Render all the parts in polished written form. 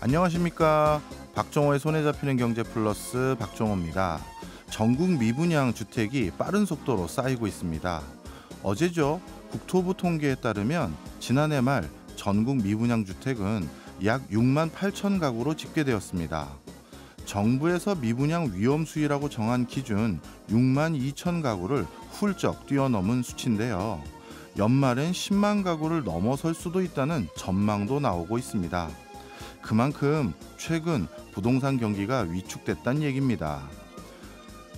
안녕하십니까. 박정호의 손에 잡히는 경제 플러스 박정호입니다. 전국 미분양 주택이 빠른 속도로 쌓이고 있습니다. 어제죠. 국토부 통계에 따르면 지난해 말 전국 미분양 주택은 약 6만 8천 가구로 집계되었습니다. 정부에서 미분양 위험 수위라고 정한 기준 6만 2천 가구를 훌쩍 뛰어넘은 수치인데요. 연말엔 10만 가구를 넘어설 수도 있다는 전망도 나오고 있습니다. 그만큼 최근 부동산 경기가 위축됐다는 얘기입니다.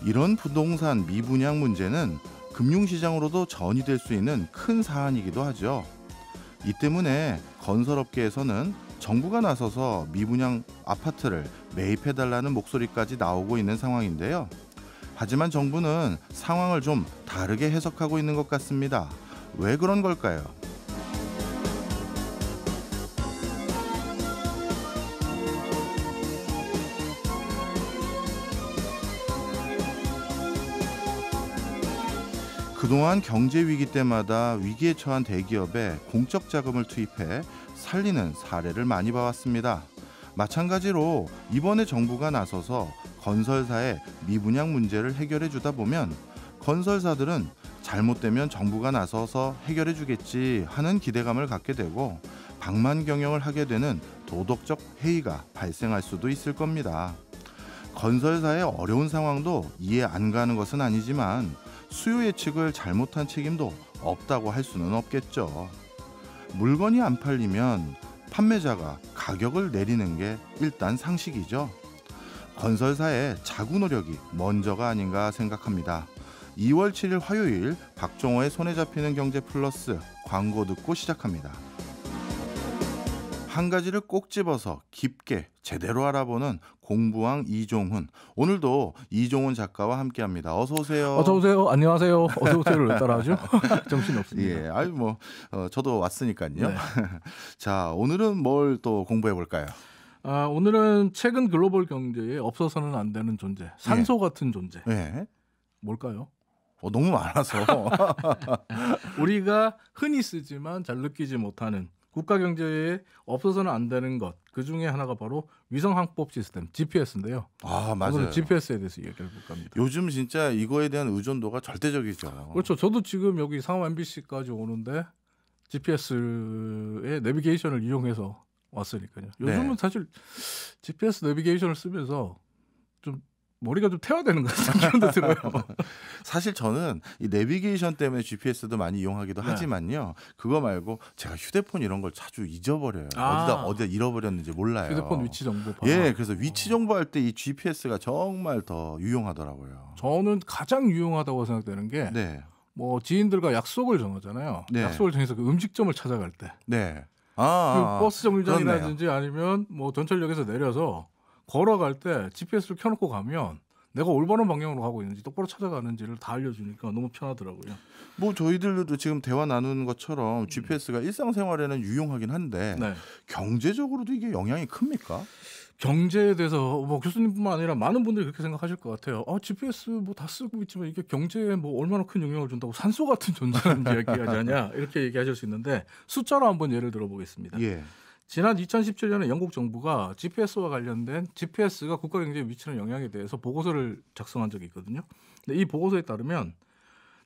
이런 부동산 미분양 문제는 금융시장으로도 전이될 수 있는 큰 사안이기도 하죠. 이 때문에 건설업계에서는 정부가 나서서 미분양 아파트를 매입해달라는 목소리까지 나오고 있는 상황인데요. 하지만 정부는 상황을 좀 다르게 해석하고 있는 것 같습니다. 왜 그런 걸까요? 그동안 경제 위기 때마다 위기에 처한 대기업에 공적 자금을 투입해 살리는 사례를 많이 봐왔습니다. 마찬가지로 이번에 정부가 나서서 건설사의 미분양 문제를 해결해 주다 보면 건설사들은 잘못되면 정부가 나서서 해결해 주겠지 하는 기대감을 갖게 되고 방만 경영을 하게 되는 도덕적 해이가 발생할 수도 있을 겁니다. 건설사의 어려운 상황도 이해 안 가는 것은 아니지만 수요 예측을 잘못한 책임도 없다고 할 수는 없겠죠. 물건이 안 팔리면 판매자가 가격을 내리는 게 일단 상식이죠. 건설사의 자구 노력이 먼저가 아닌가 생각합니다. 2월 7일 화요일 박정호의 손에 잡히는 경제 플러스 광고 듣고 시작합니다. 한 가지를 꼭 집어서 깊게 제대로 알아보는 공부왕 이종훈. 오늘도 이종훈 작가와 함께합니다. 어서 오세요. 어서 오세요. 안녕하세요. 어서 오세요를 왜 따라하죠? 정신이 없습니다. 예, 아유 저도 왔으니까요. 네. 자, 오늘은 뭘 또 공부해 볼까요? 오늘은 최근 글로벌 경제에 없어서는 안 되는 존재, 산소 같은 존재. 예. 뭘까요? 너무 많아서 우리가 흔히 쓰지만 잘 느끼지 못하는 국가 경제에 없어서는 안 되는 것, 그 중에 하나가 바로 위성 항법 시스템 GPS인데요. 아, 맞아요. 오늘 GPS에 대해서 얘기해 볼까 합니다. 요즘 진짜 이거에 대한 의존도가 절대적이죠. 그렇죠. 저도 지금 여기 상암 MBC까지 오는데 GPS의 내비게이션을 이용해서 왔으니까요. 요즘은 네. 사실 GPS 내비게이션을 쓰면서 좀 머리가 좀 태화되는 것 같은 느낌도 들어요. 사실 저는 이 내비게이션 때문에 GPS도 많이 이용하기도 네. 하지만요. 그거 말고 제가 휴대폰 이런 걸 자주 잊어버려요. 어디다 잃어버렸는지 몰라요. 휴대폰 위치 정보. 예, 그래서 위치 정보할 때 이 GPS가 정말 더 유용하더라고요. 저는 가장 유용하다고 생각되는 게 네. 뭐 지인들과 약속을 정하잖아요. 네. 약속을 정해서 그 음식점을 찾아갈 때, 네. 그 버스 정류장이라든지 그렇네요. 아니면 뭐 전철역에서 내려서 걸어갈 때 GPS를 켜놓고 가면 내가 올바른 방향으로 가고 있는지 똑바로 찾아가는지를 다 알려주니까 너무 편하더라고요. 뭐 저희들도 지금 대화 나누는 것처럼 GPS가 일상생활에는 유용하긴 한데 네. 경제적으로도 이게 영향이 큽니까? 경제에 대해서 뭐 교수님뿐만 아니라 많은 분들이 그렇게 생각하실 것 같아요. GPS 뭐 다 쓰고 있지만 이게 경제에 뭐 얼마나 큰 영향을 준다고 산소 같은 존재라는 이야기하자냐 이렇게 얘기하실 수 있는데 숫자로 한번 예를 들어보겠습니다. 예. 지난 2017년에 영국 정부가 GPS와 관련된 GPS가 국가 경제에 미치는 영향에 대해서 보고서를 작성한 적이 있거든요. 근데 이 보고서에 따르면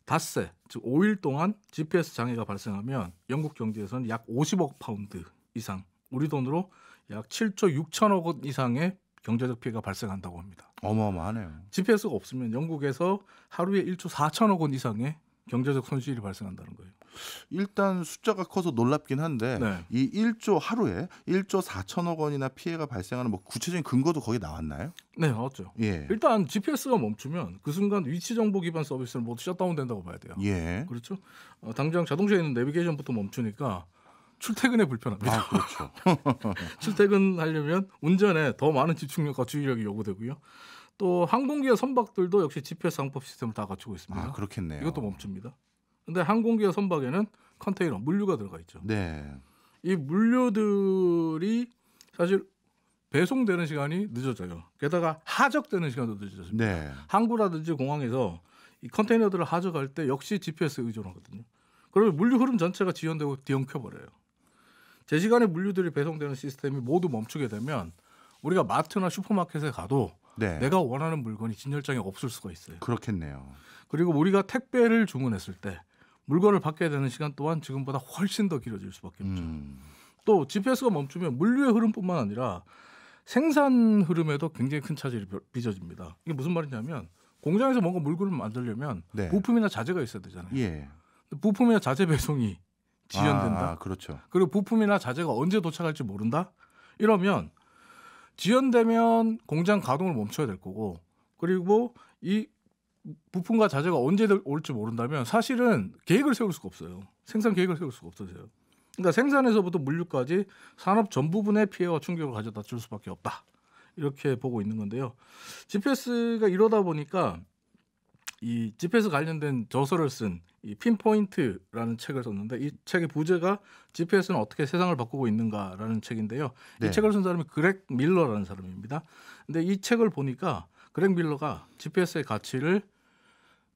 닷새, 즉 5일 동안 GPS 장애가 발생하면 영국 경제에서는 약 50억 파운드 이상, 우리 돈으로 약 7조 6천억 원 이상의 경제적 피해가 발생한다고 합니다. 어마어마하네요. GPS가 없으면 영국에서 하루에 1조 4천억 원 이상의 경제적 손실이 발생한다는 거예요. 일단 숫자가 커서 놀랍긴 한데 네. 이 1조 하루에 1조 4천억 원이나 피해가 발생하는 뭐 구체적인 근거도 거기 나왔나요? 네, 나왔죠. 예. 일단 GPS가 멈추면 그 순간 위치 정보 기반 서비스는 모두 셧다운된다고 봐야 돼요. 예. 그렇죠? 당장 자동차에 있는 내비게이션부터 멈추니까 출퇴근에 불편합니다. 아, 그렇죠. 출퇴근하려면 운전에 더 많은 집중력과 주의력이 요구되고요. 또 항공기와 선박들도 역시 GPS 항법 시스템을 다 갖추고 있습니다. 아, 그렇겠네요. 이것도 멈춥니다. 근데 항공기와 선박에는 컨테이너, 물류가 들어가 있죠. 네. 이 물류들이 사실 배송되는 시간이 늦어져요. 게다가 하적되는 시간도 늦어집니다. 네. 항구라든지 공항에서 이 컨테이너들을 하적할 때 역시 GPS에 의존하거든요. 그러면 물류 흐름 전체가 지연되고 뒤엉켜버려요. 제 시간에 물류들이 배송되는 시스템이 모두 멈추게 되면 우리가 마트나 슈퍼마켓에 가도 네. 내가 원하는 물건이 진열장에 없을 수가 있어요. 그렇겠네요. 그리고 우리가 택배를 주문했을 때 물건을 받게 되는 시간 또한 지금보다 훨씬 더 길어질 수밖에 없죠. 또 GPS가 멈추면 물류의 흐름뿐만 아니라 생산 흐름에도 굉장히 큰 차질이 빚어집니다. 이게 무슨 말이냐면 공장에서 뭔가 물건을 만들려면 네. 부품이나 자재가 있어야 되잖아요. 예. 부품이나 자재 배송이 지연된다. 그렇죠. 그리고 부품이나 자재가 언제 도착할지 모른다. 이러면 지연되면 공장 가동을 멈춰야 될 거고, 그리고 이 부품과 자재가 언제 올지 모른다면 사실은 계획을 세울 수가 없어요. 생산 계획을 세울 수가 없어져요. 그러니까 생산에서부터 물류까지 산업 전 부분에 피해와 충격을 가져다 줄 수밖에 없다. 이렇게 보고 있는 건데요. GPS가 이러다 보니까 이 GPS 관련된 저서를 쓴 이 핀포인트라는 책을 썼는데, 이 책의 부제가 GPS는 어떻게 세상을 바꾸고 있는가라는 책인데요. 네. 이 책을 쓴 사람이 그렉 밀러라는 사람입니다. 근데 이 책을 보니까 그렉 밀러가 GPS의 가치를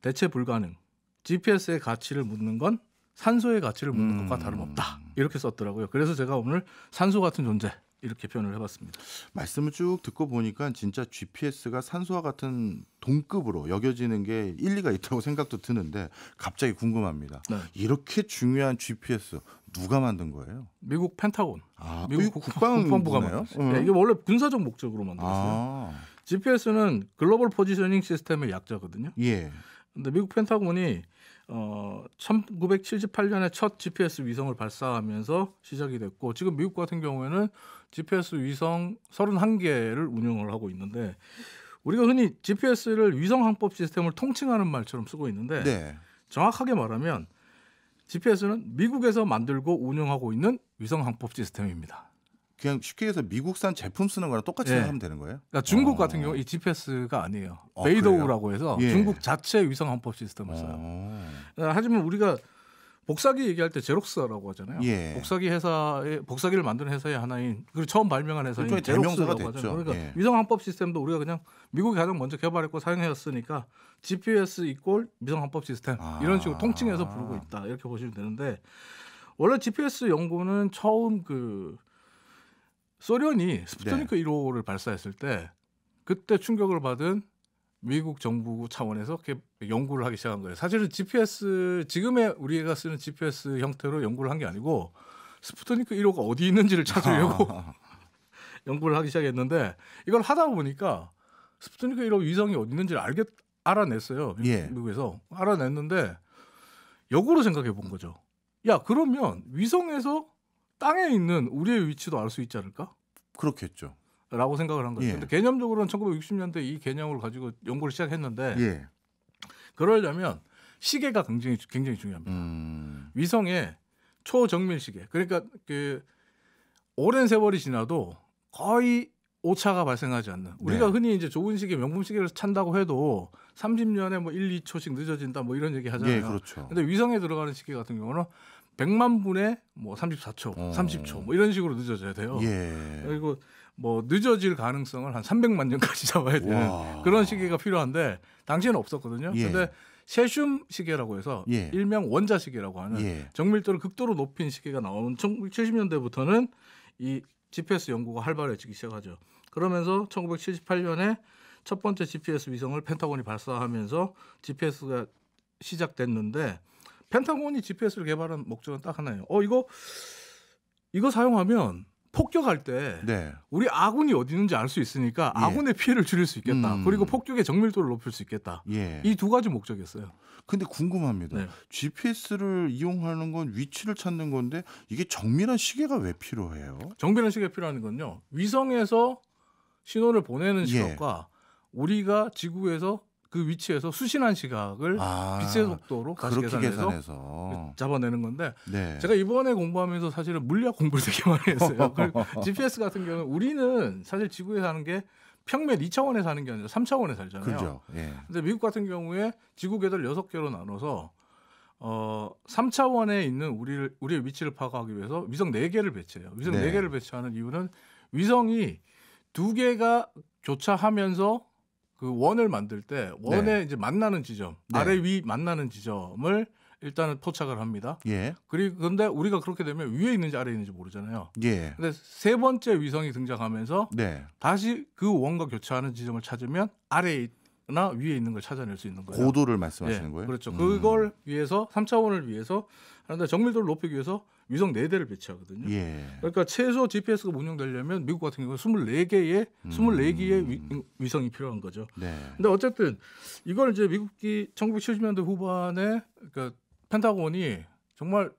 대체 불가능, GPS의 가치를 묻는 건 산소의 가치를 묻는 것과 다름없다. 이렇게 썼더라고요. 그래서 제가 오늘 산소 같은 존재 이렇게 표현을 해봤습니다. 말씀을 쭉 듣고 보니까 진짜 GPS가 산소와 같은 동급으로 여겨지는 게 일리가 있다고 생각도 드는데 갑자기 궁금합니다. 네. 이렇게 중요한 GPS 누가 만든 거예요? 미국 펜타곤, 미국 국방부가 만들었어요. 네, 이게 원래 군사적 목적으로 만들었어요. GPS는 글로벌 포지셔닝 시스템의 약자거든요. 예. 근데 미국 펜타곤이 1978년에 첫 GPS 위성을 발사하면서 시작이 됐고, 지금 미국 같은 경우에는 GPS 위성 31개를 운영을 하고 있는데, 우리가 흔히 GPS를 위성 항법 시스템을 통칭하는 말처럼 쓰고 있는데 네. 정확하게 말하면 GPS는 미국에서 만들고 운영하고 있는 위성 항법 시스템입니다. 그냥 쉽게 해서 미국산 제품 쓰는 거랑 똑같이 네. 하면 되는 거예요? 그러니까 중국 같은 경우 이 GPS가 아니에요. 그래요? 베이도우라고 해서 예. 중국 자체 위성 항법 시스템을 써요. 하지만 우리가 복사기 얘기할 때 제록스라고 하잖아요. 예. 복사기를 만드는 회사의 하나인, 그리고 처음 발명한 회사인 일종의 제록스라고 대명사가 됐죠. 하잖아요. 그러니까 예. 위성 항법 시스템도 우리가 그냥 미국이 가장 먼저 개발했고 사용해왔으니까 GPS 이꼴 위성 항법 시스템 이런 식으로 통칭해서 부르고 있다. 이렇게 보시면 되는데, 원래 GPS 연구는 처음 소련이 스푸트니크 1호를 발사했을 때 그때 충격을 받은 미국 정부 차원에서 연구를 하기 시작한 거예요. 사실은 GPS, 지금의 우리가 쓰는 GPS 형태로 연구를 한 게 아니고 스푸트니크 1호가 어디 있는지를 찾으려고 연구를 하기 시작했는데, 이걸 하다 보니까 스푸트니크 1호 위성이 어디 있는지를 알아냈어요. 예. 미국에서 알아냈는데 역으로 생각해 본 거죠. 야, 그러면 위성에서 땅에 있는 우리의 위치도 알 수 있지 않을까? 그렇겠죠. 라고 생각을 한 거예요. 예. 근데 개념적으로는 1960년대 이 개념을 가지고 연구를 시작했는데, 예. 그러려면 시계가 굉장히 중요합니다. 위성의 초정밀 시계. 그러니까 오랜 세월이 지나도 거의 오차가 발생하지 않는. 우리가 흔히 이제 좋은 시계, 명품 시계를 찬다고 해도 30년에 뭐 1, 2초씩 늦어진다 뭐 이런 얘기 하잖아요. 예, 그렇죠. 근데 위성에 들어가는 시계 같은 경우는 100만 분에 뭐 34초, 30초 뭐 이런 식으로 늦어져야 돼요. 예. 그리고 뭐 늦어질 가능성을 한 300만 년까지 잡아야 되는 그런 시계가 필요한데 당시에는 없었거든요. 예. 근데 세슘 시계라고 해서 예. 일명 원자 시계라고 하는 예. 정밀도를 극도로 높인 시계가 나오는 1970년대부터는 이 GPS 연구가 활발해지기 시작하죠. 그러면서 1978년에 첫 번째 GPS 위성을 펜타곤이 발사하면서 GPS가 시작됐는데, 펜타곤이 GPS를 개발한 목적은 딱 하나예요. 이거 사용하면 폭격할 때 네. 우리 아군이 어디 있는지 알 수 있으니까 아군의 피해를 줄일 수 있겠다. 그리고 폭격의 정밀도를 높일 수 있겠다. 예. 이 두 가지 목적이었어요. 근데 궁금합니다. 네. GPS를 이용하는 건 위치를 찾는 건데 이게 정밀한 시계가 왜 필요해요? 정밀한 시계가 필요한 건요, 위성에서 신호를 보내는 시각과 우리가 지구에서 그 위치에서 수신한 시각을 빛의 속도로 다시 그렇게 계산해서 잡아내는 건데, 네. 제가 이번에 공부하면서 사실은 물리학 공부를 되게 많이 했어요. GPS 같은 경우는 우리는 사실 지구에 사는 게 평면 2차원에 사는 게 아니라 3차원에 살잖아요. 그렇죠. 예. 근데 미국 같은 경우에 지구 궤도를 6개로 나눠서 3차원에 있는 우리의 위치를 파악하기 위해서 위성 4개를 배치해요. 위성 네. 4개를 배치하는 이유는 위성이 2개가 교차하면서 그 원을 만들 때 원에 이제 만나는 지점, 네. 아래 위 만나는 지점을 일단은 포착을 합니다. 예. 그리고 근데 우리가 그렇게 되면 위에 있는지 아래에 있는지 모르잖아요. 예. 근데 세 번째 위성이 등장하면서 네. 다시 그 원과 교차하는 지점을 찾으면 아래나 위에 있는 걸 찾아낼 수 있는 거예요. 고도를 말씀하시는 예, 거예요? 그렇죠. 그걸 위해서 3차원을 위해서 하는데 정밀도를 높이기 위해서 위성 4대를 배치하거든요. 예. 그러니까 최소 GPS가 운영되려면 미국 같은 경우는 24개의 위성이 필요한 거죠. 네. 근데 어쨌든 이걸 이제 미국이 1970년대 후반에 그러니까 펜타곤이 정말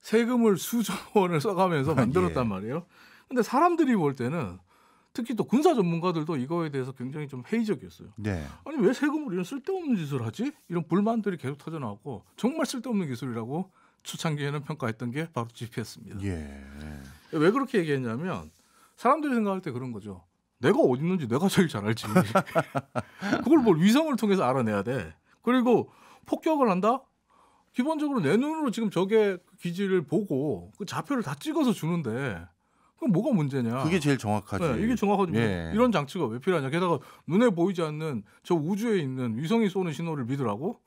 세금을 수조 원을 써가면서 만들었단 예. 말이에요. 근데 사람들이 볼 때는 특히 또 군사 전문가들도 이거에 대해서 굉장히 좀 회의적이었어요. 네. 아니 왜 세금을 이런 쓸데없는 짓을 하지? 이런 불만들이 계속 터져나왔고 정말 쓸데없는 기술이라고 초창기에는 평가했던 게 바로 GPS입니다. 예. 왜 그렇게 얘기했냐면 사람들이 생각할 때 그런 거죠. 내가 어디 있는지 내가 제일 잘 알지. 그걸 뭘 위성을 통해서 알아내야 돼. 그리고 폭격을 한다? 기본적으로 내 눈으로 지금 적의 기지를 보고 그 좌표를 다 찍어서 주는데 그럼 뭐가 문제냐. 그게 제일 정확하지. 네, 이게 정확하지. 예. 이런 장치가 왜 필요하냐. 게다가 눈에 보이지 않는 저 우주에 있는 위성이 쏘는 신호를 믿으라고?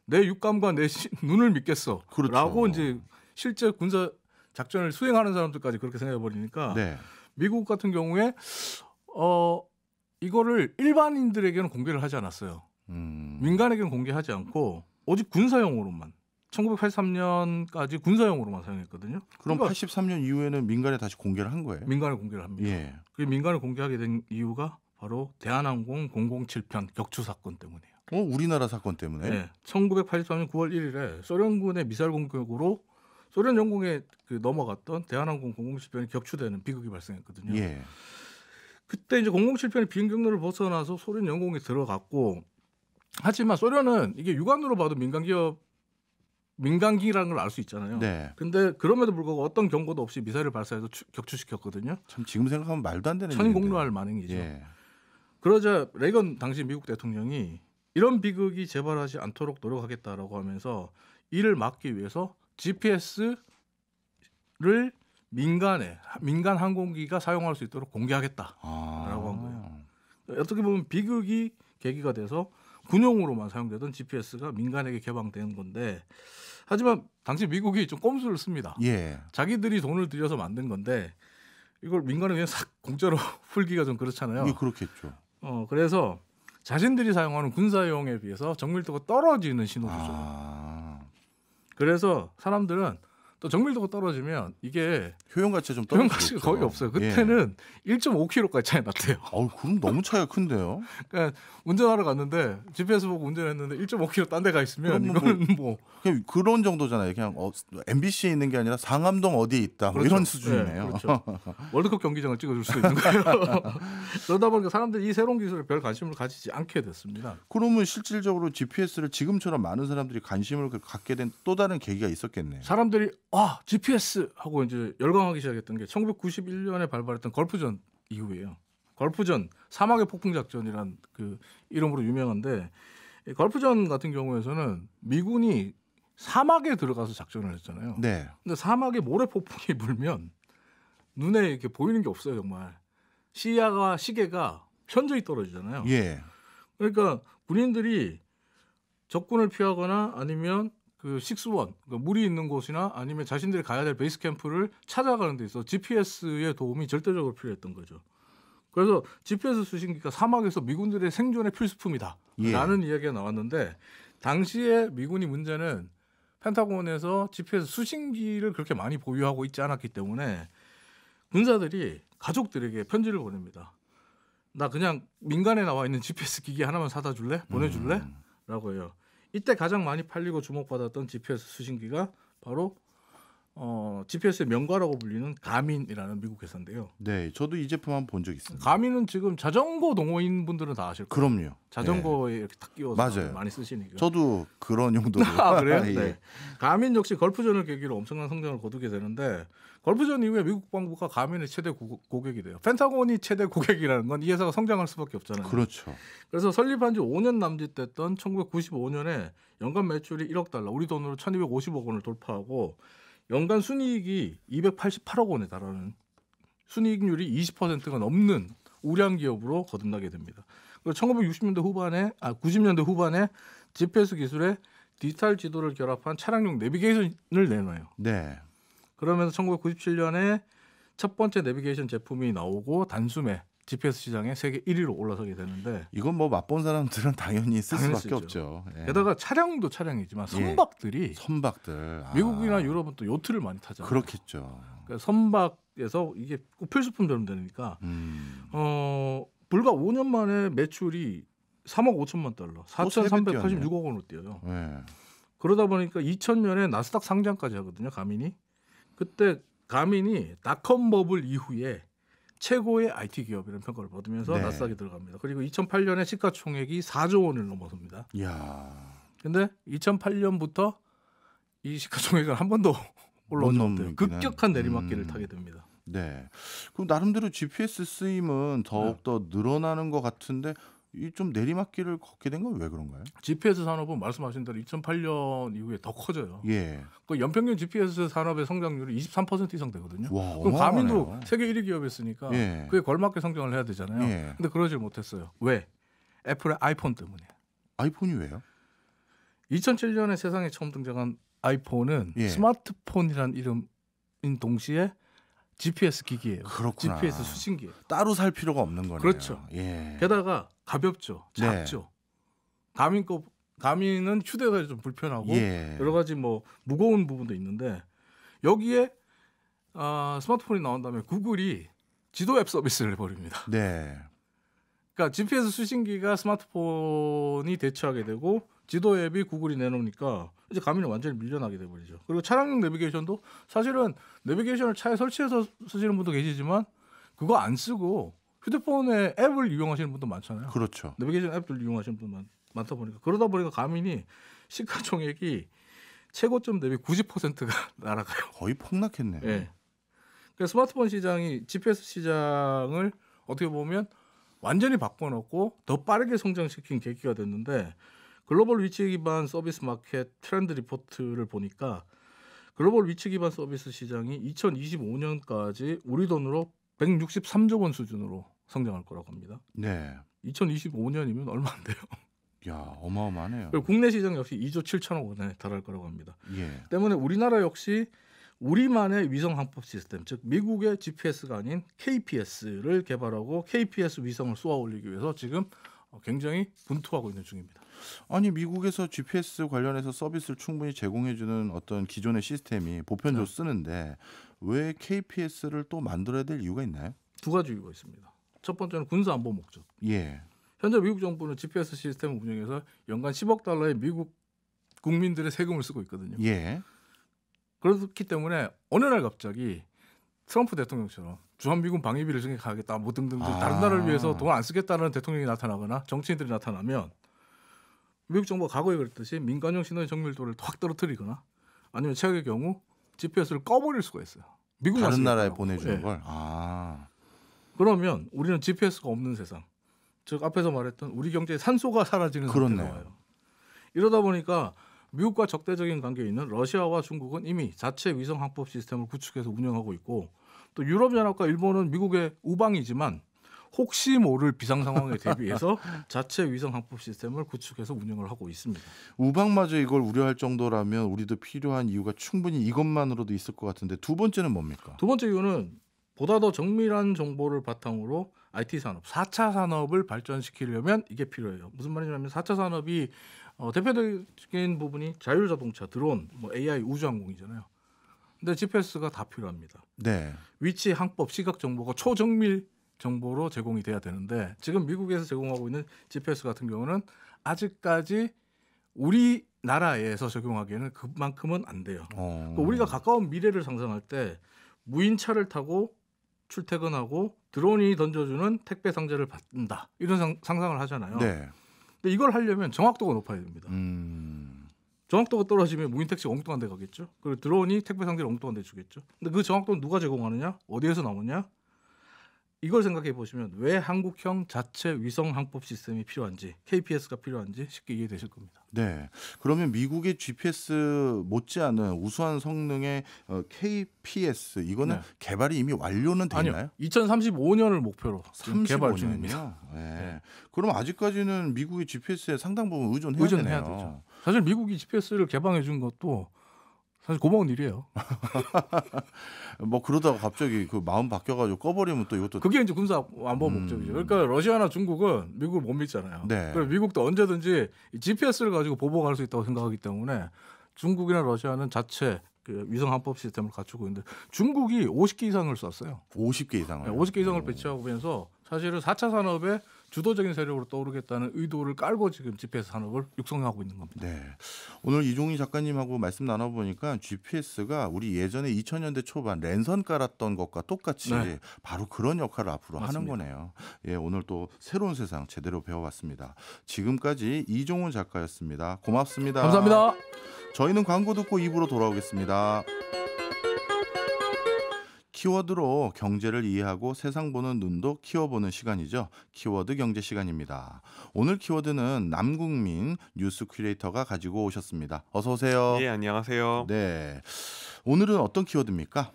내 육감과 내 눈을 믿겠어. 그렇죠. 라고 이제 실제 군사 작전을 수행하는 사람들까지 그렇게 생각해 버리니까 네. 미국 같은 경우에 이거를 일반인들에게는 공개를 하지 않았어요. 민간에게는 공개하지 않고 오직 군사용으로만 1983년까지 군사용으로만 사용했거든요. 그럼 그러니까 83년 이후에는 민간에 다시 공개를 한 거예요? 민간에 공개를 합니다. 예. 그 민간에 공개하게 된 이유가 바로 대한항공 007편 격추 사건 때문이에요. 우리나라 사건 때문에? 네, 1983년 9월 1일에 소련군의 미사일 공격으로 소련 영공에 넘어갔던 대한항공 007편이 격추되는 비극이 발생했거든요. 예. 그때 이제 007편이 비행 경로를 벗어나서 소련 영공에 들어갔고, 하지만 소련은 이게 육안으로 봐도 민간기라는 걸 알 수 있잖아요. 네. 근데 그럼에도 불구하고 어떤 경고도 없이 미사일을 발사해서 격추시켰거든요. 참 지금 생각하면 말도 안 되는 천공로할 만행이죠. 예. 그러자 레이건 당시 미국 대통령이 이런 비극이 재발하지 않도록 노력하겠다라고 하면서 이를 막기 위해서 GPS를 민간 항공기가 사용할 수 있도록 공개하겠다라고 한 거예요. 어떻게 보면 비극이 계기가 돼서 군용으로만 사용되던 GPS가 민간에게 개방된 건데, 하지만 당시 미국이 좀 꼼수를 씁니다. 예. 자기들이 돈을 들여서 만든 건데 이걸 민간에 그냥 싹 공짜로 풀기가 좀 그렇잖아요. 이게 그렇겠죠. 그래서 자신들이 사용하는 군사용에 비해서 정밀도가 떨어지는 신호를 줘요. 그래서 사람들은 또 정밀도가 떨어지면 이게 효용 가치가 좀 효용 떨어지죠. 가치가 거의 없어요. 그때는 1.5km까지 차이 났대요. 그럼 너무 차이가 큰데요. 그러니까 운전하러 갔는데 GPS 보고 운전했는데 1.5km 딴 데 가 있으면 이거는 뭐 그냥 그런 정도잖아요. 그냥 MBC에 있는 게 아니라 상암동 어디에 있다 뭐 그렇죠. 이런 수준이네요. 네, 그렇죠. 월드컵 경기장을 찍어줄 수 있는 거예요. 그러다 보니까 사람들이 이 새로운 기술에 별 관심을 가지지 않게 됐습니다. 그러면 실질적으로 GPS를 지금처럼 많은 사람들이 관심을 갖게 된 또 다른 계기가 있었겠네요. 사람들이 GPS 하고 이제 열광하기 시작했던 게 1991년에 발발했던 걸프전 이후예요. 걸프전 사막의 폭풍 작전이란 그 이름으로 유명한데, 걸프전 같은 경우에서는 미군이 사막에 들어가서 작전을 했잖아요. 네. 근데 사막에 모래 폭풍이 불면 눈에 이렇게 보이는 게 없어요, 정말. 시계가 현저히 떨어지잖아요. 예. 그러니까 군인들이 적군을 피하거나 아니면 그 식수원, 그러니까 물이 있는 곳이나 아니면 자신들이 가야 될 베이스 캠프를 찾아가는 데 있어 GPS의 도움이 절대적으로 필요했던 거죠. 그래서 GPS 수신기가 사막에서 미군들의 생존의 필수품이다 라는 이야기가 나왔는데, 당시에 미군이 문제는 펜타곤에서 GPS 수신기를 그렇게 많이 보유하고 있지 않았기 때문에 군사들이 가족들에게 편지를 보냅니다. 나 그냥 민간에 나와 있는 GPS 기기 하나만 사다 줄래? 보내줄래? 라고 해요. 이때 가장 많이 팔리고 주목받았던 GPS 수신기가 바로 GPS의 명가라고 불리는 가민이라는 미국 회사인데요. 네, 저도 이 제품 한번 본 적 있습니다. 가민은 지금 자전거 동호인 분들은 다 아실 거예요. 그럼요. 자전거에 이렇게 탁 끼워서 맞아요. 많이 쓰시니까. 저도 그런 용도로. 그래요? 예. 네. 가민 역시 걸프전을 계기로 엄청난 성장을 거두게 되는데, 걸프전 이후에 미국 국방부가 가민의 최대 고객이 돼요. 펜타곤이 최대 고객이라는 건 이 회사가 성장할 수밖에 없잖아요. 그렇죠. 그래서 설립한 지 5년 남짓됐던 1995년에 연간 매출이 1억 달러, 우리 돈으로 1250억 원을 돌파하고 연간 순이익이 288억 원에 달하는, 순이익률이 20%가 넘는 우량 기업으로 거듭나게 됩니다. 그리고 90년대 후반에 GPS 기술의 디지털 지도를 결합한 차량용 내비게이션을 내놔요. 네. 그러면서 1997년에 첫 번째 내비게이션 제품이 나오고 단숨에 GPS 시장에 세계 1위로 올라서게 되는데 이건 뭐 맛본 사람들은 당연히 쓸 당연히 수밖에 쓰죠. 없죠. 예. 게다가 차량도 차량이지만 선박들이 선박들. 미국이나 유럽은 또 요트를 많이 타잖아요. 그렇겠죠. 그러니까 선박에서 이게 꼭 필수품처럼 되니까 불과 5년 만에 매출이 3억 5천만 달러, 4,386억 원으로 뛰어요. 네. 그러다 보니까 2000년에 나스닥 상장까지 하거든요. 가민이. 그때 가민이 닷컴 버블 이후에 최고의 IT 기업이라는 평가를 받으면서 네. 나스닥에 들어갑니다. 그리고 2008년에 시가총액이 4조 원을 넘어섭니다. 이야. 근데 2008년부터 이 시가총액을 한 번도 올라오지 못해요. 급격한 내리막길을 타게 됩니다. 네. 그럼 나름대로 GPS 쓰임은 더욱더 늘어나는 것 같은데 이 좀 내리막길을 걷게 된 건 왜 그런가요? GPS 산업은 말씀하신 대로 2008년 이후에 더 커져요. 예. 그 연평균 GPS 산업의 성장률이 23% 이상 되거든요. 와, 그럼 가민도 어마어마하네요. 세계 1위 기업이었으니까 예. 그에 걸맞게 성장을 해야 되잖아요. 예. 근데 그러질 못했어요. 왜? 애플의 아이폰 때문이에요. 아이폰이 왜요? 2007년에 세상에 처음 등장한 아이폰은 예. 스마트폰이란 이름인 동시에 GPS 기기예요. 그렇구나. GPS 수신기예요. 따로 살 필요가 없는 거네요. 그렇죠. 예. 게다가 가볍죠. 네. 작죠. 가민은 휴대가 좀 불편하고 예. 여러 가지 뭐 무거운 부분도 있는데 여기에 스마트폰이 나온 다음에 구글이 지도 앱 서비스를 해버립니다. 네. 그러니까 GPS 수신기가 스마트폰이 대체하게 되고 지도 앱이 구글이 내놓으니까 이제 가민이 완전히 밀려나게 돼버리죠. 그리고 차량용 내비게이션도 사실은 내비게이션을 차에 설치해서 쓰시는 분도 계시지만 그거 안 쓰고 휴대폰에 앱을 이용하시는 분도 많잖아요. 그렇죠. 내비게이션 앱들 이용하시는 분 많다 보니까 그러다 보니까 가민이 시가총액이 최고점 대비 90%가 날아가요. 거의 폭락했네요. 예. 그러니까 스마트폰 시장이 GPS 시장을 어떻게 보면 완전히 바꿔놓고 더 빠르게 성장시킨 계기가 됐는데 글로벌 위치 기반 서비스 마켓 트렌드 리포트를 보니까 글로벌 위치 기반 서비스 시장이 2025년까지 우리 돈으로 163조 원 수준으로 성장할 거라고 합니다. 네. 2025년이면 얼마 안 돼요. 야, 어마어마하네요. 그리고 국내 시장 역시 2조 7천억 원에 달할 거라고 합니다. 예. 때문에 우리나라 역시 우리만의 위성 항법 시스템, 즉 미국의 GPS가 아닌 KPS를 개발하고 KPS 위성을 쏘아 올리기 위해서 지금 굉장히 분투하고 있는 중입니다. 아니 미국에서 GPS 관련해서 서비스를 충분히 제공해주는 어떤 기존의 시스템이 보편적으로 쓰는데 왜 KPS를 또 만들어야 될 이유가 있나요? 두 가지 이유가 있습니다. 첫 번째는 군사 안보 목적. 예. 현재 미국 정부는 GPS 시스템을 운영해서 연간 10억 달러의 미국 국민들의 세금을 쓰고 있거든요. 예. 그렇기 때문에 어느 날 갑자기 트럼프 대통령처럼 주한미군 방위비를 증액하겠다 뭐 등등 다른 나라를 위해서 돈 안 쓰겠다는 대통령이 나타나거나 정치인들이 나타나면 미국 정부가 과거에 그랬듯이 민간용 신호의 정밀도를 확 떨어뜨리거나 아니면 최악의 경우 GPS를 꺼버릴 수가 있어요. 미국 다른 나라에 보내주는 예. 걸. 그러면 우리는 GPS가 없는 세상, 즉 앞에서 말했던 우리 경제의 산소가 사라지는 상태가 와요. 이러다 보니까 미국과 적대적인 관계에 있는 러시아와 중국은 이미 자체 위성 항법 시스템을 구축해서 운영하고 있고 또 유럽연합과 일본은 미국의 우방이지만 혹시 모를 비상 상황에 대비해서 자체 위성 항법 시스템을 구축해서 운영을 하고 있습니다. 우방마저 이걸 우려할 정도라면 우리도 필요한 이유가 충분히 이것만으로도 있을 것 같은데 두 번째는 뭡니까? 두 번째 이유는 보다 더 정밀한 정보를 바탕으로 IT 산업, 4차 산업을 발전시키려면 이게 필요해요. 무슨 말이냐면 4차 산업이 대표적인 부분이 자율자동차, 드론, 뭐 AI, 우주항공이잖아요. 근데 GPS가 다 필요합니다. 네. 위치, 항법, 시각 정보가 초정밀 정보로 제공이 돼야 되는데 지금 미국에서 제공하고 있는 GPS 같은 경우는 아직까지 우리나라에서 적용하기에는 그만큼은 안 돼요. 그러니까 우리가 가까운 미래를 상상할 때 무인차를 타고 출퇴근하고 드론이 던져주는 택배 상자를 받는다 이런 상상을 하잖아요. 네. 근데 이걸 하려면 정확도가 높아야 됩니다. 정확도가 떨어지면 무인 택시가 엉뚱한 데 가겠죠. 그리고 드론이 택배 상자를 엉뚱한 데 주겠죠. 근데 그 정확도는 누가 제공하느냐? 어디에서 나오냐? 이걸 생각해 보시면 왜 한국형 자체 위성 항법 시스템이 필요한지, KPS가 필요한지 쉽게 이해되실 겁니다. 네. 그러면 미국의 GPS 못지않은 우수한 성능의 KPS 이거는 네. 개발이 이미 완료는 돼 아니요, 있나요? 2035년을 목표로 지금 개발 35년이요? 중입니다. 네. 그럼 아직까지는 미국의 GPS에 상당 부분 의존해야 의존해야 되네요. 되죠. 사실 미국이 GPS를 개방해 준 것도 사실 고마운 일이에요. 뭐 그러다가 갑자기 그 마음 바뀌어가지고 꺼버리면 또 이것도 그게 이제 군사 안보 목적이죠. 그러니까 러시아나 중국은 미국을 못 믿잖아요. 네. 그래서 미국도 언제든지 이 GPS를 가지고 보복할 수 있다고 생각하기 때문에 중국이나 러시아는 자체 그 위성 항법 시스템을 갖추고 있는데 중국이 50개 이상을 쐈어요. 50개 이상을. 50개 이상을 배치하면서 사실은 4차 산업의 주도적인 세력으로 떠오르겠다는 의도를 깔고 지금 GPS 산업을 육성하고 있는 겁니다. 네. 오늘 이종희 작가님하고 말씀 나눠보니까 GPS가 우리 예전에 2000년대 초반 랜선 깔았던 것과 똑같이 네. 바로 그런 역할을 앞으로 하는 맞습니다. 거네요. 예, 오늘 또 새로운 세상 제대로 배워봤습니다. 지금까지 이종훈 작가였습니다. 고맙습니다. 감사합니다. 저희는 광고 듣고 입으로 돌아오겠습니다. 키워드로 경제를 이해하고 세상 보는 눈도 키워보는 시간이죠. 키워드 경제 시간입니다. 오늘 키워드는 남국민 뉴스 큐레이터가 가지고 오셨습니다. 어서 오세요. 예, 안녕하세요. 네. 오늘은 어떤 키워드입니까?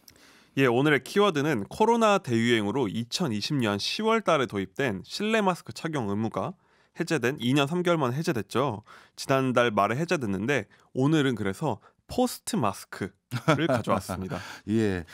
예, 오늘의 키워드는 코로나 대유행으로 2020년 10월 달에 도입된 실내 마스크 착용 의무가 해제된 2년 3개월 만에 해제됐죠. 지난달 말에 해제됐는데 오늘은 그래서 포스트 마스크를 가져왔습니다. 예.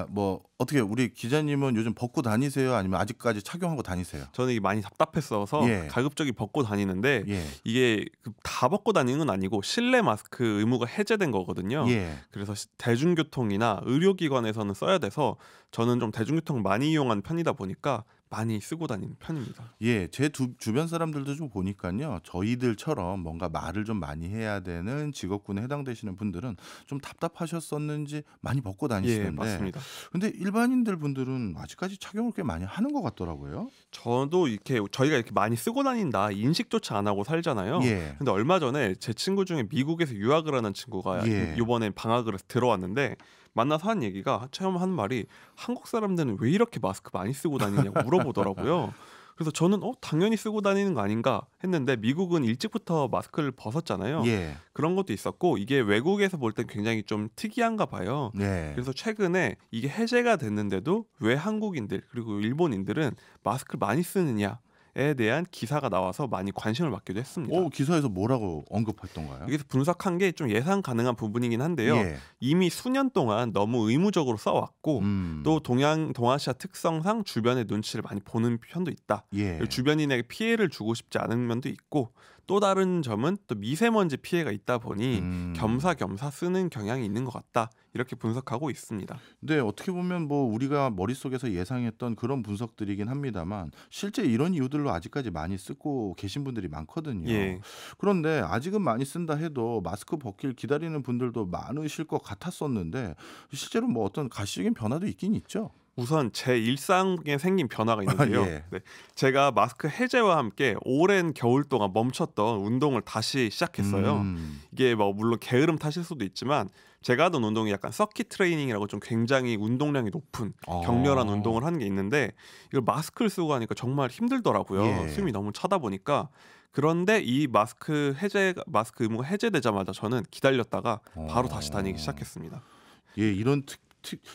뭐 어떻게 우리 기자님은 요즘 벗고 다니세요? 아니면 아직까지 착용하고 다니세요? 저는 이게 많이 답답했어서 예. 가급적이 벗고 다니는데 예. 이게 다 벗고 다니는 건 아니고 실내 마스크 의무가 해제된 거거든요. 예. 그래서 대중교통이나 의료기관에서는 써야 돼서 저는 좀 대중교통 많이 이용하는 편이다 보니까 많이 쓰고 다니는 편입니다. 예, 제 주변 사람들도 좀 보니까요. 저희들처럼 뭔가 말을 좀 많이 해야 되는 직업군에 해당되시는 분들은 좀 답답하셨었는지 많이 벗고 예, 다니시는데. 맞습니다. 근데 일반인들 분들은 아직까지 착용을 꽤 많이 하는 것 같더라고요. 저도 이렇게 저희가 이렇게 많이 쓰고 다닌다 인식조차 안 하고 살잖아요. 예. 근데 얼마 전에 제 친구 중에 미국에서 유학을 하는 친구가 예. 이번에 방학을 해서 들어왔는데 만나서 한 얘기가 처음 하는 말이 한국 사람들은 왜 이렇게 마스크 많이 쓰고 다니냐고 물어보더라고요. 그래서 저는 당연히 쓰고 다니는 거 아닌가 했는데 미국은 일찍부터 마스크를 벗었잖아요. 예. 그런 것도 있었고 이게 외국에서 볼 땐 굉장히 좀 특이한가 봐요. 네. 그래서 최근에 이게 해제가 됐는데도 왜 한국인들 그리고 일본인들은 마스크를 많이 쓰느냐에 대한 기사가 나와서 많이 관심을 받기도 했습니다. 기사에서 뭐라고 언급했던가요? 여기서 분석한 게 좀 예상 가능한 부분이긴 한데요. 예. 이미 수년 동안 너무 의무적으로 써왔고 또 동아시아 특성상 주변의 눈치를 많이 보는 편도 있다. 예. 그리고 주변인에게 피해를 주고 싶지 않은 면도 있고 또 다른 점은 또 미세먼지 피해가 있다 보니 겸사겸사 쓰는 경향이 있는 것 같다. 이렇게 분석하고 있습니다. 네, 어떻게 보면 뭐 우리가 머릿속에서 예상했던 그런 분석들이긴 합니다만 실제 이런 이유들로 아직까지 많이 쓰고 계신 분들이 많거든요. 예. 그런데 아직은 많이 쓴다 해도 마스크 벗길 기다리는 분들도 많으실 것 같았었는데 실제로 뭐 어떤 가시적인 변화도 있긴 있죠. 우선 제 일상에 생긴 변화가 있는데요. 예. 네. 제가 마스크 해제와 함께 오랜 겨울 동안 멈췄던 운동을 다시 시작했어요. 이게 뭐 물론 게으름 탓일 수도 있지만 제가 하던 운동이 약간 서킷 트레이닝이라고 좀 굉장히 운동량이 높은 격렬한 운동을 하는 게 있는데 이걸 마스크를 쓰고 하니까 정말 힘들더라고요. 예. 숨이 너무 차다 보니까. 그런데 이 마스크 의무가 해제되자마자 저는 기다렸다가 바로 다시 다니기 시작했습니다. 예, 이런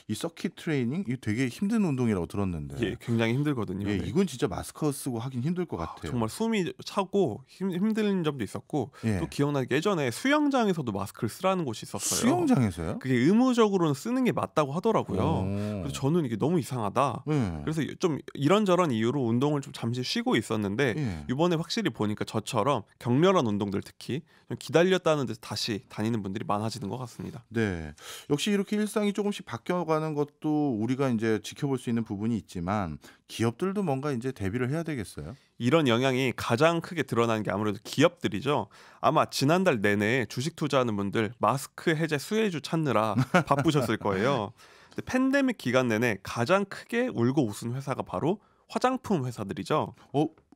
이 서킷 트레이닝 이게 되게 힘든 운동이라고 들었는데. 예, 굉장히 힘들거든요. 예, 네. 이건 진짜 마스크 쓰고 하긴 힘들 것 같아요. 정말 숨이 차고 힘든 점도 있었고 예. 또 기억나게 예전에 수영장에서도 마스크를 쓰라는 곳이 있었어요. 수영장에서요? 그게 의무적으로는 쓰는 게 맞다고 하더라고요. 오. 그래서 저는 이게 너무 이상하다. 예. 그래서 좀 이런저런 이유로 운동을 좀 잠시 쉬고 있었는데 예. 이번에 확실히 보니까 저처럼 격렬한 운동들 특히 좀 기다렸다는 듯 다시 다니는 분들이 많아지는 것 같습니다. 네. 역시 이렇게 일상이 조금씩 바뀌어가는 것도 우리가 이제 지켜볼 수 있는 부분이 있지만 기업들도 뭔가 이제 대비를 해야 되겠어요. 이런 영향이 가장 크게 드러나는 게 아무래도 기업들이죠. 아마 지난달 내내 주식 투자하는 분들 마스크 해제 수혜주 찾느라 바쁘셨을 거예요. 근데 팬데믹 기간 내내 가장 크게 울고 웃은 회사가 바로 화장품 회사들이죠.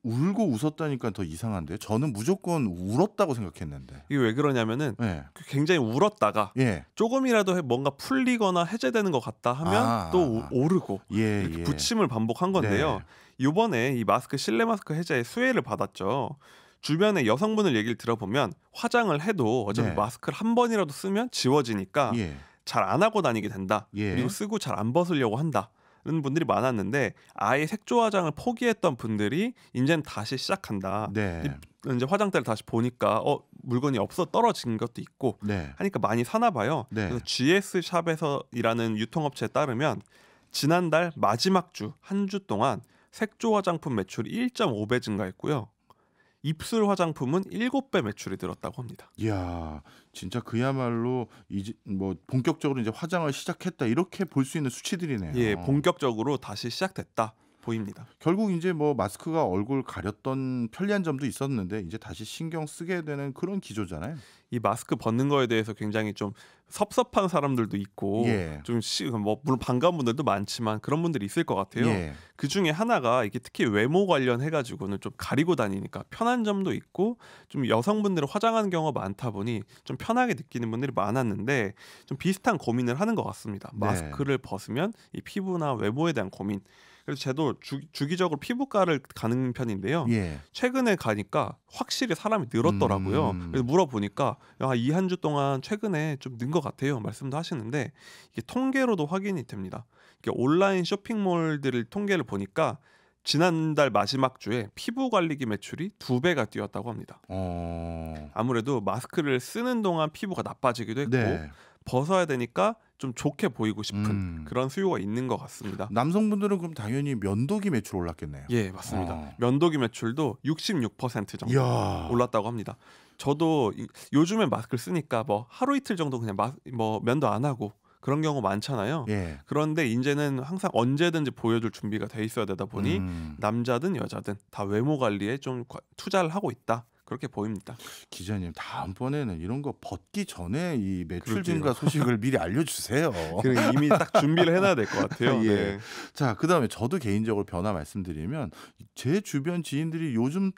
울고 웃었다니까 더 이상한데 저는 무조건 울었다고 생각했는데. 이게 왜 그러냐면은 예. 굉장히 울었다가 예. 조금이라도 뭔가 풀리거나 해제되는 것 같다 하면 또 오르고 예, 이렇게 예. 부침을 반복한 건데요. 네. 이번에 이 마스크 실내 마스크 해제에 수혜를 받았죠. 주변에 여성분들 얘기를 들어보면 화장을 해도 어차피 네. 마스크를 한 번이라도 쓰면 지워지니까 예. 잘 안 하고 다니게 된다. 예. 그리고 쓰고 잘 안 벗으려고 한다. 는 분들이 많았는데 아예 색조 화장을 포기했던 분들이 이제는 다시 시작한다. 네. 이제 화장대를 다시 보니까 물건이 없어 떨어진 것도 있고 네. 하니까 많이 사나 봐요. 네. 그래서 GS 샵에서 일하는 유통업체에 따르면 지난달 마지막 주 한 주 동안 색조 화장품 매출이 1.5배 증가했고요. 입술 화장품은 7배 매출이 늘었다고 합니다. 이야, 진짜 그야말로 이제 뭐 본격적으로 이제 화장을 시작했다 이렇게 볼 수 있는 수치들이네요. 예, 본격적으로 다시 시작됐다 보입니다. 결국 이제 뭐 마스크가 얼굴 가렸던 편리한 점도 있었는데 이제 다시 신경 쓰게 되는 그런 기조잖아요. 이 마스크 벗는 거에 대해서 굉장히 좀 섭섭한 사람들도 있고 예. 뭐 물론 반가운 분들도 많지만 그런 분들이 있을 것 같아요. 예. 그 중에 하나가 이게 특히 외모 관련해 가지고는 좀 가리고 다니니까 편한 점도 있고 좀 여성분들은 화장하는 경우가 많다 보니 좀 편하게 느끼는 분들이 많았는데 좀 비슷한 고민을 하는 것 같습니다. 네. 마스크를 벗으면 이 피부나 외모에 대한 고민. 그래서 저도 주기적으로 피부과를 가는 편인데요. 예. 최근에 가니까 확실히 사람이 늘었더라고요. 그래서 물어보니까 이 한 주 동안 최근에 좀 는 것 같아요. 말씀도 하시는데 이게 통계로도 확인이 됩니다. 이게 온라인 쇼핑몰들을 통계를 보니까 지난달 마지막 주에 피부 관리기 매출이 2배가 뛰었다고 합니다. 아무래도 마스크를 쓰는 동안 피부가 나빠지기도 했고 네. 벗어야 되니까 좀 좋게 보이고 싶은 그런 수요가 있는 것 같습니다. 남성분들은 그럼 당연히 면도기 매출 올랐겠네요. 예, 맞습니다. 면도기 매출도 66% 정도 이야. 올랐다고 합니다. 저도 요즘에 마스크를 쓰니까 뭐 하루 이틀 정도 그냥 뭐 면도 안 하고 그런 경우 많잖아요. 예. 그런데 이제는 항상 언제든지 보여줄 준비가 돼 있어야 되다 보니 남자든 여자든 다 외모 관리에 좀 투자를 하고 있다. 그렇게 보입니다. 기자님 다음번에는 이런 거 벗기 전에 이 매출 그러게요. 증가 소식을 미리 알려주세요. 이미 딱 준비를 해놔야 될 것 같아요. 예. 네. 자, 그다음에 저도 개인적으로 변화 말씀드리면 제 주변 지인들이 요즘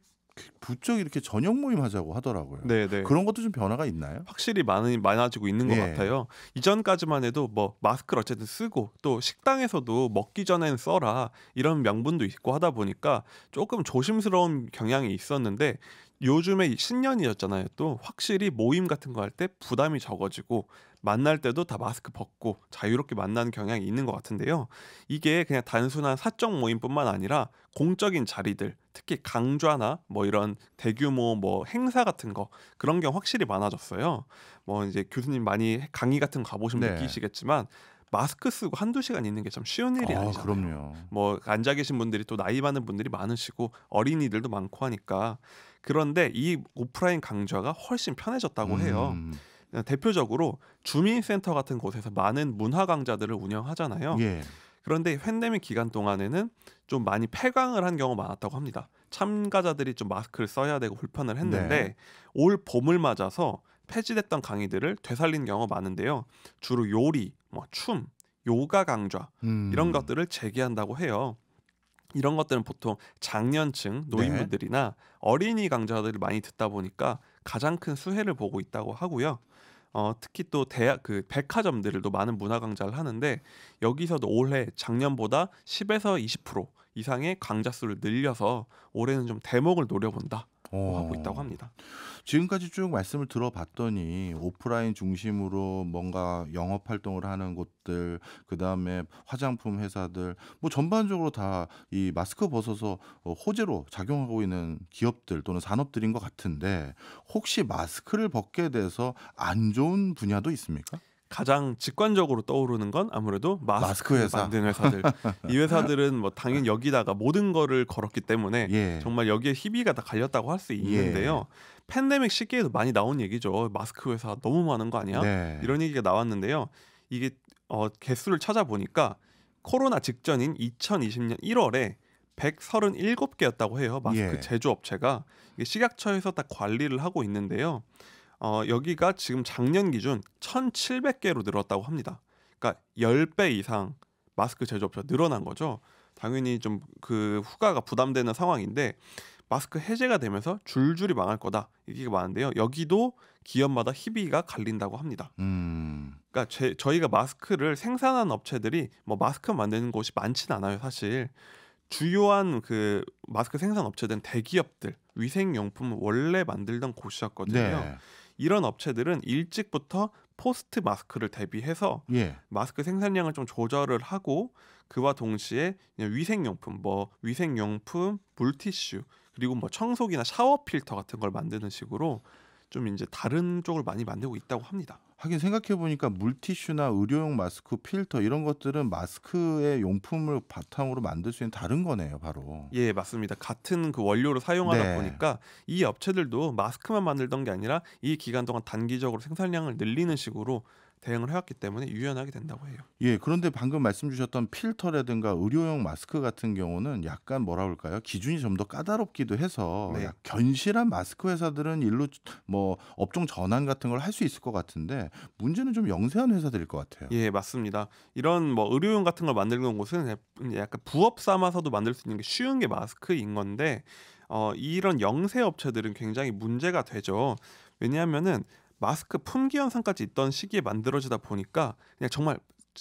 부쩍 이렇게 저녁 모임 하자고 하더라고요. 네네. 그런 것도 좀 변화가 있나요? 확실히 많아지고 있는 것 예. 같아요. 이전까지만 해도 뭐 마스크를 어쨌든 쓰고 또 식당에서도 먹기 전에는 써라 이런 명분도 있고 하다 보니까 조금 조심스러운 경향이 있었는데 요즘에 신년이었잖아요. 또 확실히 모임 같은 거 할 때 부담이 적어지고 만날 때도 다 마스크 벗고 자유롭게 만나는 경향이 있는 것 같은데요. 이게 그냥 단순한 사적 모임뿐만 아니라 공적인 자리들, 특히 강좌나 뭐 이런 대규모 뭐 행사 같은 거 그런 경우 확실히 많아졌어요. 뭐 이제 교수님 많이 강의 같은 거 가보시면 네. 느끼시겠지만 마스크 쓰고 한두 시간 있는 게 참 쉬운 일이 아니잖아요. 그럼요. 뭐 앉아 계신 분들이 또 나이 많은 분들이 많으시고 어린이들도 많고 하니까 그런데 이 오프라인 강좌가 훨씬 편해졌다고 해요. 대표적으로 주민센터 같은 곳에서 많은 문화 강좌들을 운영하잖아요. 예. 그런데 팬데믹 기간 동안에는 좀 많이 폐강을 한 경우가 많았다고 합니다. 참가자들이 좀 마스크를 써야 되고 불편을 했는데 네. 올 봄을 맞아서 폐지됐던 강의들을 되살린 경우가 많은데요. 주로 요리, 뭐 춤, 요가 강좌 이런 것들을 재개한다고 해요. 이런 것들은 보통 장년층 노인분들이나 어린이 강좌들을 많이 듣다 보니까 가장 큰 수혜를 보고 있다고 하고요. 특히 또 백화점들도 많은 문화 강좌를 하는데 여기서도 올해 작년보다 10에서 20% 이상의 강좌 수를 늘려서 올해는 좀 대목을 노려본다. 하고 있다고 합니다. 지금까지 쭉 말씀을 들어봤더니 오프라인 중심으로 뭔가 영업 활동을 하는 곳들, 그다음에 화장품 회사들, 뭐 전반적으로 다 이 마스크 벗어서 호재로 작용하고 있는 기업들 또는 산업들인 것 같은데 혹시 마스크를 벗게 돼서 안 좋은 분야도 있습니까? 가장 직관적으로 떠오르는 건 아무래도 마스크 회사. 만드는 회사들. 이 회사들은 뭐 당연히 여기다가 모든 거를 걸었기 때문에 예. 정말 여기에 희비가 다 갈렸다고 할 수 있는데요. 팬데믹 시기에도 많이 나온 얘기죠. 마스크 회사 너무 많은 거 아니야? 네. 이런 얘기가 나왔는데요. 이게 개수를 찾아보니까 코로나 직전인 2020년 1월에 137개였다고 해요. 마스크 예. 제조업체가. 이게 식약처에서 딱 관리를 하고 있는데요. 여기가 지금 작년 기준 1,700개로 늘었다고 합니다. 그러니까 10배 이상 마스크 제조업체가 늘어난 거죠. 당연히 좀 그 후가가 부담되는 상황인데 마스크 해제가 되면서 줄줄이 망할 거다 얘기가 많은데요. 여기도 기업마다 희비가 갈린다고 합니다. 그러니까 저희가 마스크를 생산하는 업체들이 뭐 마스크 만드는 곳이 많진 않아요, 사실. 주요한 그 마스크 생산 업체들은 대기업들, 위생용품을 원래 만들던 곳이었거든요. 네. 이런 업체들은 일찍부터 포스트 마스크를 대비해서 예. 마스크 생산량을 좀 조절을 하고 그와 동시에 그냥 위생용품, 물티슈 그리고 뭐 청소기나 샤워 필터 같은 걸 만드는 식으로 좀 이제 다른 쪽을 많이 만들고 있다고 합니다. 하긴 생각해 보니까 물티슈나 의료용 마스크, 필터 이런 것들은 마스크의 용품을 바탕으로 만들 수 있는 다른 거네요, 바로. 예, 맞습니다. 같은 그 원료를 사용하다 네. 보니까 이 업체들도 마스크만 만들던 게 아니라 이 기간 동안 단기적으로 생산량을 늘리는 식으로 대응을 해왔기 때문에 유연하게 된다고 해요. 예, 그런데 방금 말씀 주셨던 필터라든가 의료용 마스크 같은 경우는 약간 뭐라 그럴까요? 기준이 좀 더 까다롭기도 해서 네. 견실한 마스크 회사들은 일로 뭐 업종 전환 같은 걸 할 수 있을 것 같은데 문제는 좀 영세한 회사들일 것 같아요. 예, 맞습니다. 이런 뭐 의료용 같은 걸 만드는 곳은 약간 부업 삼아서도 만들 수 있는 게 쉬운 게 마스크인 건데 이런 영세 업체들은 굉장히 문제가 되죠. 왜냐하면은 마스크 품귀 현상까지 있던 시기에 만들어지다 보니까 그냥 정말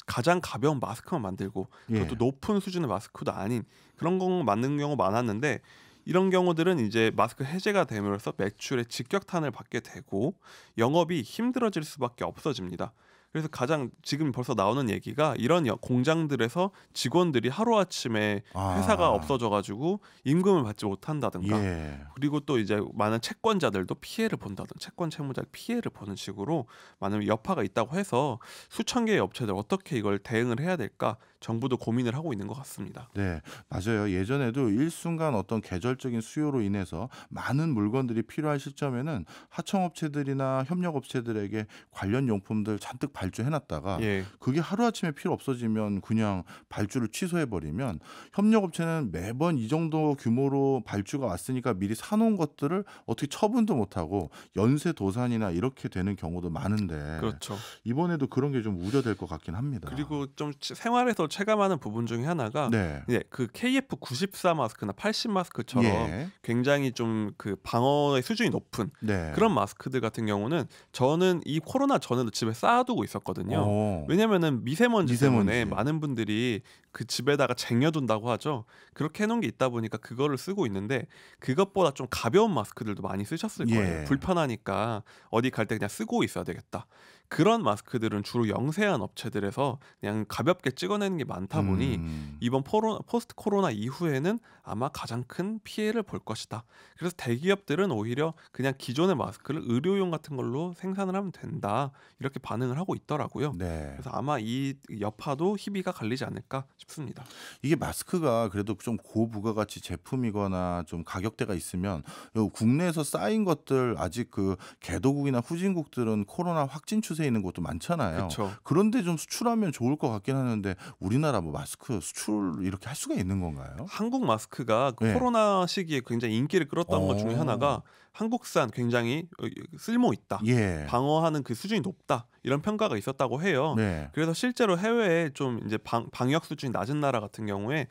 가장 가벼운 마스크만 만들고 그것도 예. 높은 수준의 마스크도 아닌 그런 거 만드는 경우 많았는데 이런 경우들은 이제 마스크 해제가 됨으로써 매출에 직격탄을 받게 되고 영업이 힘들어질 수밖에 없어집니다. 그래서 가장 지금 벌써 나오는 얘기가 이런 공장들에서 직원들이 하루아침에 회사가 없어져가지고 임금을 받지 못한다든가 예. 그리고 또 이제 많은 채권자들도 피해를 본다든가 채권 채무자 피해를 보는 식으로 많은 여파가 있다고 해서 수천 개의 업체들 어떻게 이걸 대응을 해야 될까 정부도 고민을 하고 있는 것 같습니다. 네, 맞아요. 예전에도 일순간 어떤 계절적인 수요로 인해서 많은 물건들이 필요한 시점에는 하청업체들이나 협력업체들에게 관련 용품들 잔뜩 발주해놨다가 예, 그게 하루아침에 필요 없어지면 그냥 발주를 취소해버리면 협력업체는 매번 이 정도 규모로 발주가 왔으니까 미리 사놓은 것들을 어떻게 처분도 못하고 연쇄도산이나 이렇게 되는 경우도 많은데 그렇죠. 이번에도 그런 게 좀 우려될 것 같긴 합니다. 그리고 좀 생활에서 체감하는 부분 중에 하나가 네. 그 KF94 마스크나 80 마스크처럼 예. 굉장히 좀 그 방어의 수준이 높은 네. 그런 마스크들 같은 경우는 저는 이 코로나 전에도 집에 쌓아두고 있었거든요. 오. 왜냐면은 미세먼지 때문에 미세먼지. 많은 분들이 그 집에다가 쟁여둔다고 하죠. 그렇게 해놓은 게 있다 보니까 그거를 쓰고 있는데 그것보다 좀 가벼운 마스크들도 많이 쓰셨을 거예요. 예. 불편하니까 어디 갈 때 그냥 쓰고 있어야 되겠다. 그런 마스크들은 주로 영세한 업체들에서 그냥 가볍게 찍어내는 게 많다 보니 이번 포스트 코로나 이후에는 아마 가장 큰 피해를 볼 것이다. 그래서 대기업들은 오히려 그냥 기존의 마스크를 의료용 같은 걸로 생산을 하면 된다. 이렇게 반응을 하고 있더라고요. 네. 그래서 아마 이 여파도 희비가 갈리지 않을까 싶습니다. 이게 마스크가 그래도 좀 고부가가치 제품이거나 좀 가격대가 있으면 요 국내에서 쌓인 것들 아직 그 개도국이나 후진국들은 코로나 확진 추세에 있는 곳도 많잖아요. 그렇죠. 그런데 좀 수출하면 좋을 것 같긴 하는데 우리나라 뭐 마스크 수출 이렇게 할 수가 있는 건가요? 한국 마스크가 네. 코로나 시기에 굉장히 인기를 끌었던 것 중에 하나가 한국산 굉장히 쓸모 있다. 예. 방어하는 그 수준이 높다. 이런 평가가 있었다고 해요. 네. 그래서 실제로 해외에 좀 이제 방역 수준이 낮은 나라 같은 경우에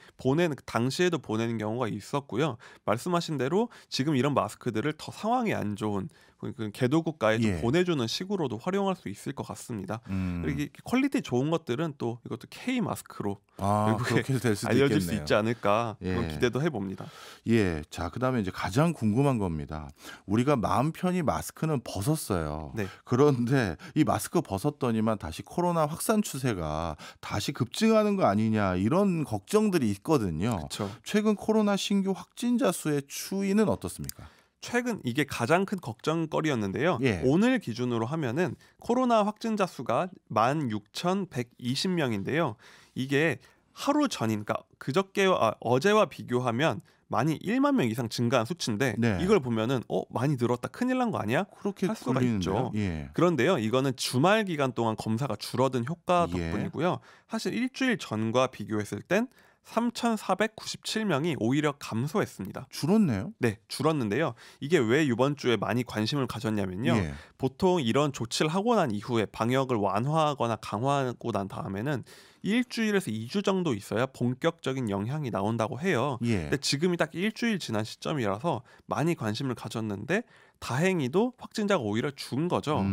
당시에도 보내는 경우가 있었고요. 말씀하신 대로 지금 이런 마스크들을 더 상황이 안 좋은 그 개도국가에 좀 예. 보내주는 식으로도 활용할 수 있을 것 같습니다. 그리고 퀄리티 좋은 것들은 또 이것도 K 마스크로 결국에 그렇게 될 수도 알려질 있겠네요. 수 있지 않을까 그런 예. 기대도 해봅니다. 예. 자, 그다음에 이제 가장 궁금한 겁니다. 우리가 마음 편히 마스크는 벗었어요. 네. 그런데 이 마스크 벗었더니만 다시 코로나 확산 추세가 다시 급증하는 거 아니냐 이런 걱정들이 있거든요. 그렇죠. 최근 코로나 신규 확진자 수의 추이는 어떻습니까? 최근 이게 가장 큰 걱정거리였는데요. 예. 오늘 기준으로 하면은 코로나 확진자 수가 16,120명인데요. 이게 하루 전인 그러니까 어제와 비교하면 많이 1만 명 이상 증가한 수치인데 네. 이걸 보면은 많이 늘었다. 큰일 난 거 아니야? 그렇게 할 수가 들리는데요. 있죠. 예. 그런데요, 이거는 주말 기간 동안 검사가 줄어든 효과 예. 덕분이고요. 사실 일주일 전과 비교했을 땐 3,497명이 오히려 감소했습니다. 줄었네요. 네, 줄었는데요. 이게 왜 이번 주에 많이 관심을 가졌냐면요. 예. 보통 이런 조치를 하고 난 이후에 방역을 완화하거나 강화하고 난 다음에는 일주일에서 2주 정도 있어야 본격적인 영향이 나온다고 해요. 예. 근데 지금이 딱 일주일 지난 시점이라서 많이 관심을 가졌는데 다행히도 확진자가 오히려 준 거죠.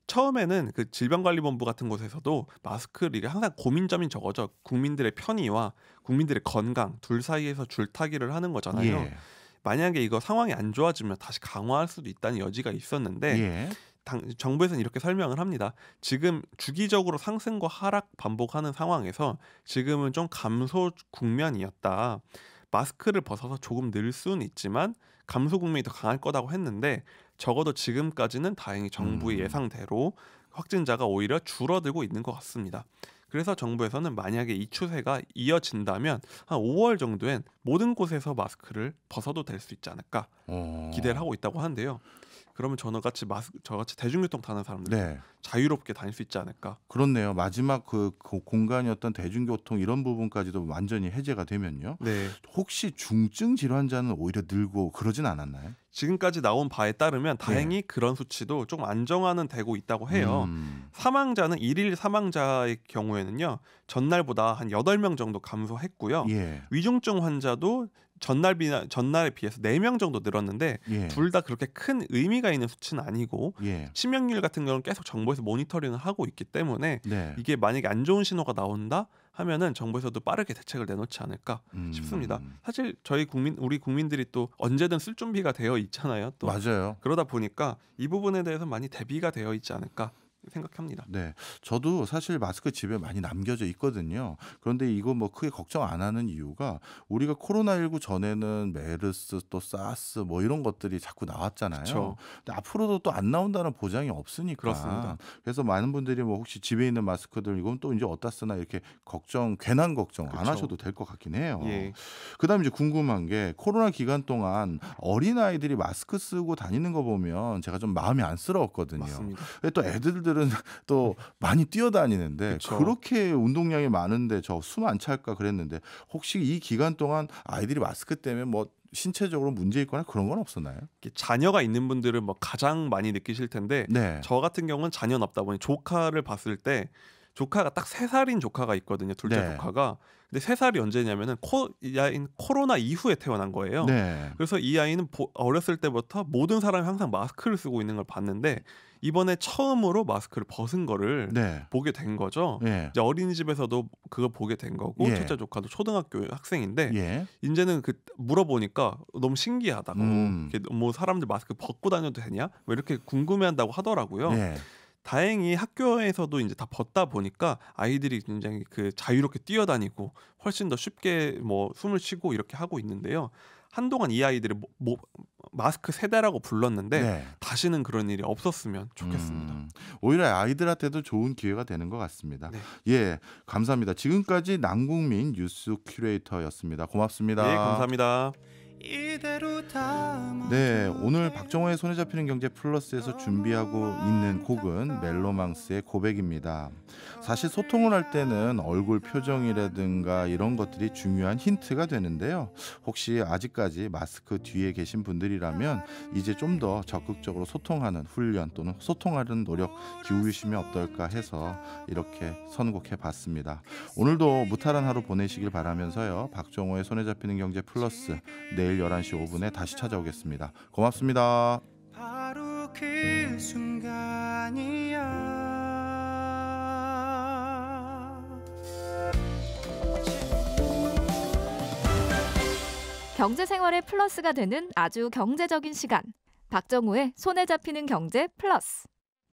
처음에는 그 질병관리본부 같은 곳에서도 마스크를 이게 항상 고민점인 저거죠. 국민들의 편의와 국민들의 건강 둘 사이에서 줄타기를 하는 거잖아요. 예. 만약에 이거 상황이 안 좋아지면 다시 강화할 수도 있다는 여지가 있었는데 예. 정부에서는 이렇게 설명을 합니다. 지금 주기적으로 상승과 하락 반복하는 상황에서 지금은 좀 감소 국면이었다. 마스크를 벗어서 조금 늘 수는 있지만 감소 국면이 더 강할 거라고 했는데 적어도 지금까지는 다행히 정부의 예상대로 확진자가 오히려 줄어들고 있는 것 같습니다. 그래서 정부에서는 만약에 이 추세가 이어진다면 한 5월 정도엔 모든 곳에서 마스크를 벗어도 될 수 있지 않을까 기대를 하고 있다고 하는데요. 그러면 저같이 대중교통 타는 사람들 네. 자유롭게 다닐 수 있지 않을까? 그렇네요. 마지막 그 공간이었던 대중교통 이런 부분까지도 완전히 해제가 되면요. 네. 혹시 중증 질환자는 오히려 늘고 그러진 않았나요? 지금까지 나온 바에 따르면 다행히 그런 수치도 좀 안정화는 되고 있다고 해요. 사망자는 일일 사망자의 경우에는요. 전날보다 한 8명 정도 감소했고요. 예. 위중증 환자도 전날에 비해서 4명 정도 늘었는데 예. 둘 다 그렇게 큰 의미가 있는 수치는 아니고 예. 치명률 같은 경우는 계속 정부에서 모니터링을 하고 있기 때문에 네. 이게 만약에 안 좋은 신호가 나온다 하면은 정부에서도 빠르게 대책을 내놓지 않을까 싶습니다. 사실 우리 국민들이 또 언제든 쓸 준비가 되어 있잖아요. 또 맞아요. 그러다 보니까 이 부분에 대해서 많이 대비가 되어 있지 않을까 생각합니다. 네, 저도 사실 마스크 집에 많이 남겨져 있거든요. 그런데 이거 뭐 크게 걱정 안 하는 이유가 우리가 코로나19 전에는 메르스 또 사스 뭐 이런 것들이 자꾸 나왔잖아요. 그쵸. 근데 앞으로도 또 안 나온다는 보장이 없으니까. 그렇습니다. 그래서 많은 분들이 뭐 혹시 집에 있는 마스크들 이건 또 이제 어디다 쓰나 이렇게 괜한 걱정 안 그쵸. 하셔도 될 것 같긴 해요. 예. 그다음 이제 궁금한 게 코로나 기간 동안 어린 아이들이 마스크 쓰고 다니는 거 보면 제가 좀 마음이 안쓰러웠거든요. 맞습니다. 근데 또 애들은 또 많이 뛰어다니는데 그쵸. 그렇게 운동량이 많은데 저 숨 안 찰까 그랬는데 혹시 이 기간 동안 아이들이 마스크 때문에 뭐 신체적으로 문제 있거나 그런 건 없었나요? 이렇게 자녀가 있는 분들은 뭐 가장 많이 느끼실 텐데 네. 저 같은 경우는 자녀는 없다 보니 조카를 봤을 때 조카가 딱 3살인 조카가 있거든요. 둘째 네. 조카가. 근데 3살이 언제냐면은 이 아이는 코로나 이후에 태어난 거예요. 네. 그래서 이 아이는 어렸을 때부터 모든 사람이 항상 마스크를 쓰고 있는 걸 봤는데 이번에 처음으로 마스크를 벗은 거를 네. 보게 된 거죠. 예. 이제 어린이집에서도 그걸 보게 된 거고 예. 첫째 조카도 초등학교 학생인데 예. 이제는 물어보니까 너무 신기하다고 이렇게 뭐 사람들 마스크 벗고 다녀도 되냐? 왜 이렇게 궁금해한다고 하더라고요. 예. 다행히 학교에서도 이제 다 벗다 보니까 아이들이 굉장히 자유롭게 뛰어다니고 훨씬 더 쉽게 뭐 숨을 쉬고 이렇게 하고 있는데요. 한동안 이 아이들을 마스크 세대라고 불렀는데 네. 다시는 그런 일이 없었으면 좋겠습니다. 오히려 아이들한테도 좋은 기회가 되는 것 같습니다. 네. 예, 감사합니다. 지금까지 남국민 뉴스 큐레이터였습니다. 고맙습니다. 네, 감사합니다. 네, 오늘 박정호의 손에 잡히는 경제 플러스에서 준비하고 있는 곡은 멜로망스의 고백입니다. 사실 소통을 할 때는 얼굴 표정이라든가 이런 것들이 중요한 힌트가 되는데요. 혹시 아직까지 마스크 뒤에 계신 분들이라면 이제 좀 더 적극적으로 소통하는 훈련 또는 소통하는 노력 기울이시면 어떨까 해서 이렇게 선곡해 봤습니다. 오늘도 무탈한 하루 보내시길 바라면서요. 박정호의 손에 잡히는 경제 플러스 내일 11시 5분에 다시 찾아오겠습니다. 고맙습니다. 바로 그 순간이야. 경제 생활의 플러스가 되는 아주 경제적인 시간. 박정호의 손에 잡히는 경제 플러스.